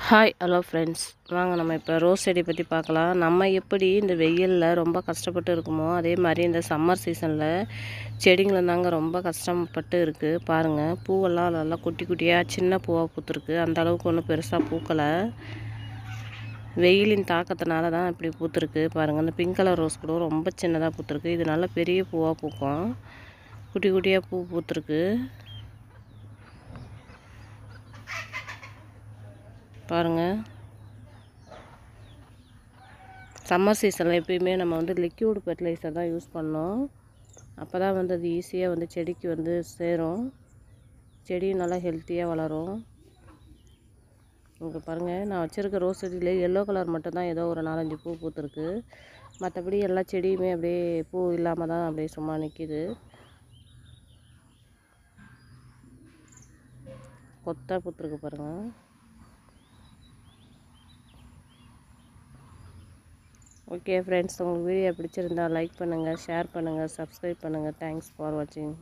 Hi hello friends, வாங்க நம்ம இப்போ ரோஸ் செடி பற்றி பார்க்கலாம். நம்ம எப்படி இந்த வெயிலில் ரொம்ப கஷ்டப்பட்டு இருக்குமோ, அதே மாதிரி இந்த சம்மர் சீசனில் செடிங்களும் தாங்க ரொம்ப கஷ்டப்பட்டு இருக்குது. பாருங்கள், பூவெல்லாம் நல்லா குட்டி குட்டியாக சின்ன பூவாக பூத்துருக்கு. அந்த அளவுக்கு ஒன்றும் பெருசாக பூக்கலை. வெயிலின் தாக்கத்தினால தான் இப்படி பூத்துருக்கு. பாருங்கள், இந்த பிங்க் கலர் ரோஸ் கூட ரொம்ப சின்னதாக பூத்துருக்கு. இது நல்ல பெரிய பூவாக பூக்கும். குட்டி குட்டியாக பூ பூத்துருக்கு. பாருங்கள், சம்மர் சீசனில் எப்பயுமே நம்ம லிக்யூட் ஃபெர்டிலைசர் தான் யூஸ் பண்ணோம். அப்போ தான் அது ஈஸியாக செடிக்கு சேரும். செடியும் நல்லா ஹெல்த்தியாக வளரும். இங்கே பாருங்கள், நான் வச்சுருக்க ரோஸ் செடியில் எல்லோ கலர் மட்டும்தான் ஏதோ ஒரு 4-5 பூ பூத்துருக்கு. மற்றபடி எல்லா செடியுமே அப்படியே பூ இல்லாமல் தான் அப்படியே சும்மா நிற்கிது. கொத்தாக பூத்துருக்கு பாருங்கள். ஓகே ஃப்ரெண்ட்ஸ், உங்களுக்கு வீடியோ பிடிச்சிருந்தா லைக் பண்ணுங்கள், ஷேர் பண்ணுங்கள், சப்ஸ்கிரைப் பண்ணுங்கள். தேங்க்ஸ் ஃபார் வாட்சிங்.